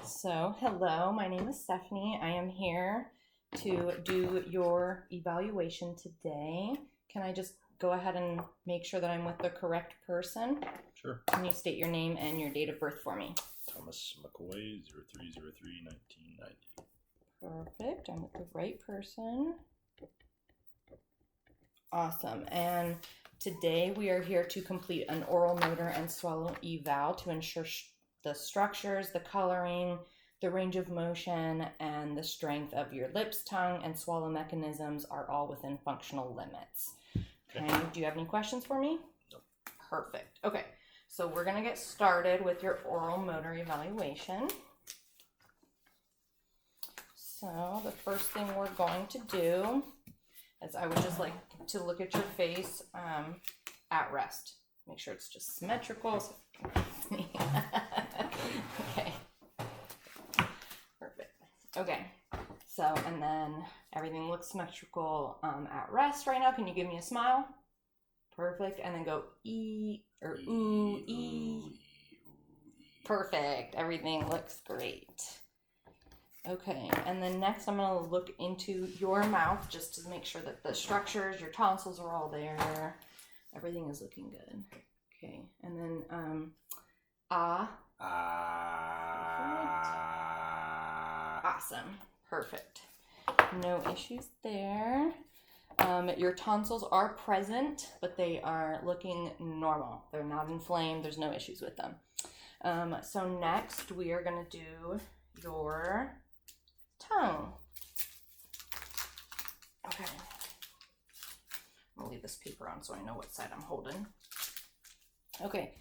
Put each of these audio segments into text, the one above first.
So, hello, my name is Stephanie. I am here to do your evaluation today. Can I just go ahead and make sure that I'm with the correct person? Sure. Can you state your name and your date of birth for me? Thomas McCoy, 0303-1990. Perfect. I'm with the right person. Awesome. And today we are here to complete an oral, motor, and swallow eval to ensure the structures, the coloring, the range of motion, and the strength of your lips, tongue, and swallow mechanisms are all within functional limits. Okay. Do you have any questions for me? No. Perfect. Okay. So we're going to get started with your oral motor evaluation. So the first thing we're going to do is I would just like to look at your face at rest. Make sure it's just symmetrical. So okay. Perfect. Okay. So, and then everything looks symmetrical at rest right now. Can you give me a smile? Perfect. And then go E or ooh, E. Perfect. Everything looks great. Okay, and then next I'm going to look into your mouth just to make sure that the structures, your tonsils are all there. Everything is looking good. Okay, and then Awesome. Perfect. No issues there. Your tonsils are present, but they are looking normal. They're not inflamed. There's no issues with them. So next we are going to do your tongue. Okay. I'm gonna leave this paper on so I know what side I'm holding. Okay,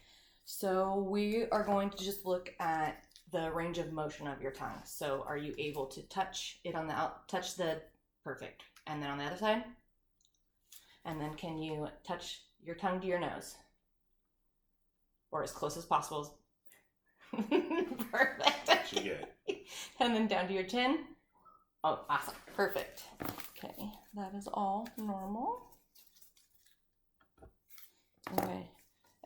so we are going to just look at the range of motion of your tongue. So are you able to touch it on the perfect. And then on the other side? And then can you touch your tongue to your nose? Or as close as possible. Perfect. She good. And then down to your chin. Oh, awesome. Perfect. Okay, that is all normal. Okay,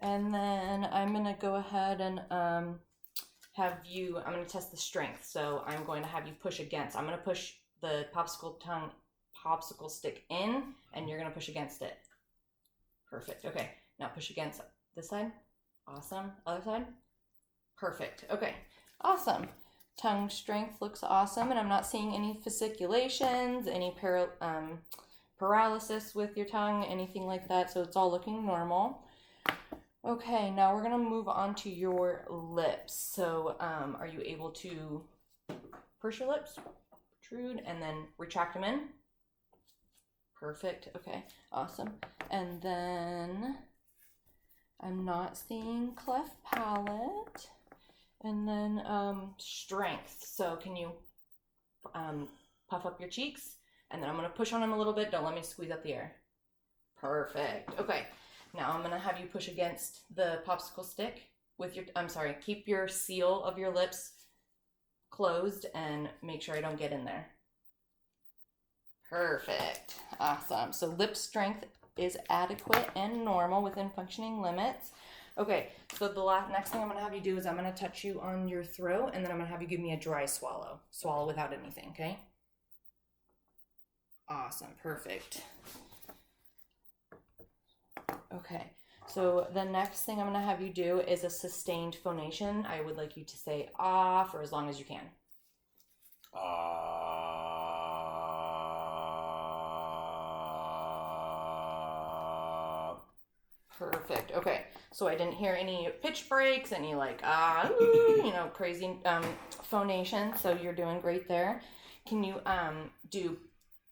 and then I'm going to go ahead and I'm going to test the strength. So I'm going to have you push against. I'm going to push the popsicle stick in, and you're going to push against it. Perfect. Okay, now push against this side. Awesome. Other side. Perfect. Okay, awesome. Tongue strength looks awesome, and I'm not seeing any fasciculations, any paralysis with your tongue, anything like that, so it's all looking normal. Okay, now we're going to move on to your lips. So are you able to purse your lips, protrude, and then retract them in? Perfect. Okay, awesome. And then I'm not seeing cleft palate. And then strength. So can you puff up your cheeks? And then I'm going to push on them a little bit. Don't let me squeeze up the air. Perfect. Okay. Now I'm going to have you push against the popsicle stick with your, keep your seal of your lips closed and make sure I don't get in there. Perfect. Awesome. So lip strength is adequate and normal within functioning limits. Okay, so the next thing I'm going to have you do is I'm going to touch you on your throat, and then I'm going to have you give me a dry swallow. Swallow without anything, okay? Awesome, perfect. Okay, so the next thing I'm going to have you do is a sustained phonation. I would like you to say ah for as long as you can. Perfect. Okay. So I didn't hear any pitch breaks, any crazy phonation. So you're doing great there. Can you do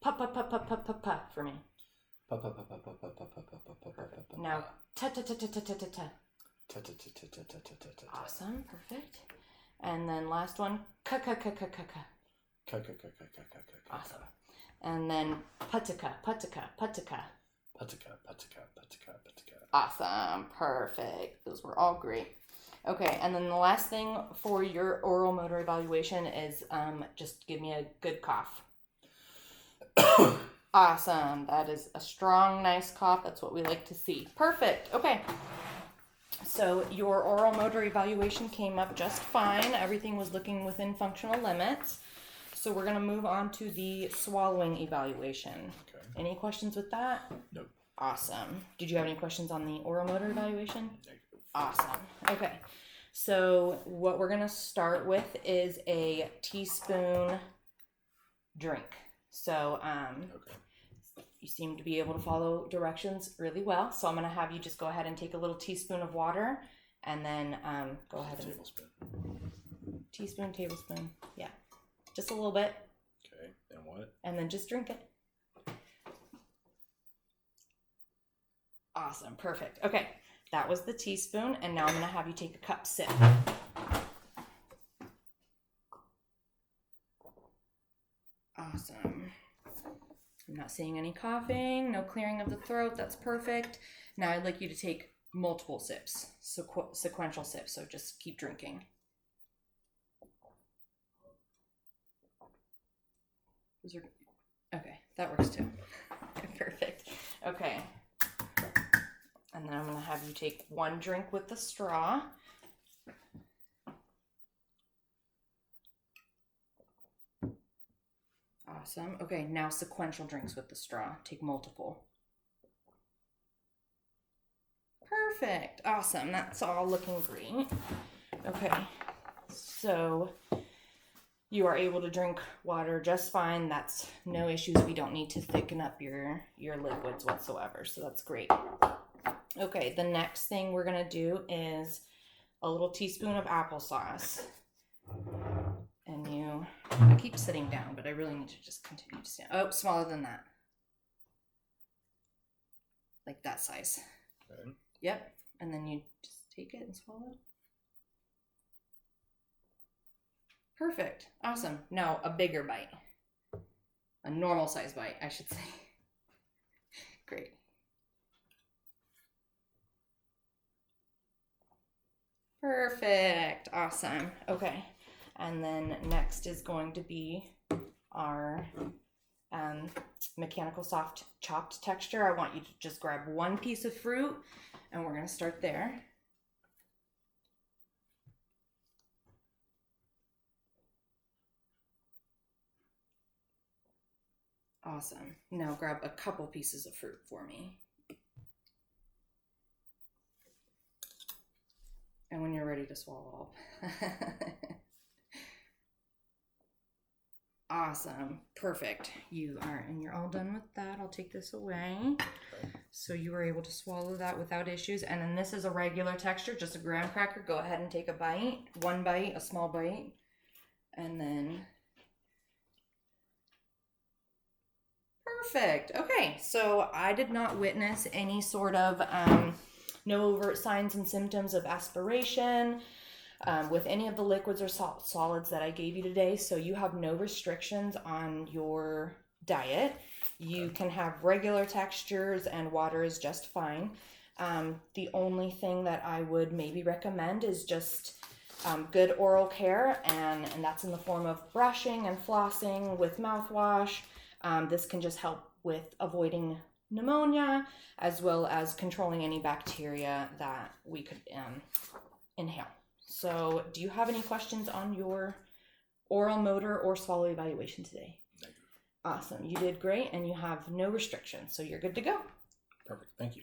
pa pa pa pa pa pa pa for me? Pa pa pa pa pa pa pa pa pa pa pa. Now ta ta ta ta ta ta ta ta. Ta ta ta ta ta ta ta ta. Awesome. Perfect. And then last one ka ka ka ka ka ka. Ka ka ka ka ka ka ka. Awesome. And then patika patika patika. Patika, patika, patika, patika. Awesome. Perfect. Those were all great. Okay, and then the last thing for your oral motor evaluation is just give me a good cough. Awesome. That is a strong, nice cough. That's what we like to see. Perfect. Okay. So your oral motor evaluation came up just fine. Everything was looking within functional limits. So we're going to move on to the swallowing evaluation. Okay. Any questions with that? Nope. Awesome. Did you have any questions on the oral motor evaluation? Negative. Awesome. Okay. So what we're going to start with is a teaspoon drink. So Okay. you seem to be able to follow directions really well. So I'm going to have you just go ahead and take a little teaspoon of water and then go ahead and Tablespoon. teaspoon, tablespoon. Yeah. Just a little bit. Okay. And what? And then just drink it. Awesome. Perfect. Okay. That was the teaspoon. And now I'm going to have you take a cup sip. Awesome. I'm not seeing any coughing, no clearing of the throat. That's perfect. Now I'd like you to take multiple sips, sequential sips. So just keep drinking. Okay, that works too. Perfect. Okay. And then I'm going to have you take one drink with the straw. Awesome. Okay, now sequential drinks with the straw. Take multiple. Perfect. Awesome. That's all looking great. Okay, so you are able to drink water just fine. That's no issues. We don't need to thicken up your liquids whatsoever, so that's great. Okay, the next thing we're going to do is a little teaspoon of applesauce. And I keep sitting down, but I really need to just continue to stand. Oh, smaller than that. Like that size. Okay. Yep. And then you just take it and swallow it. Perfect. Awesome. Now a bigger bite. A normal size bite, I should say. Great. Perfect. Awesome. Okay. And then next is going to be our mechanical soft chopped texture. I want you to just grab one piece of fruit and we're going to start there. Awesome. Now grab a couple pieces of fruit for me. And when you're ready to swallow up. Awesome. Perfect. You're all done with that. I'll take this away. Okay. So you were able to swallow that without issues. And then this is a regular texture, just a graham cracker. Go ahead and take a bite. One bite, a small bite. And then perfect. Okay. So I did not witness any sort of no overt signs and symptoms of aspiration with any of the liquids or solids that I gave you today. So you have no restrictions on your diet. You can have regular textures and water is just fine. The only thing that I would maybe recommend is just good oral care, and that's in the form of brushing and flossing with mouthwash. This can just help with avoiding pneumonia as well as controlling any bacteria that we could inhale. So do you have any questions on your oral motor or swallow evaluation today? Negative. Awesome. You did great and you have no restrictions, so you're good to go. Perfect. Thank you.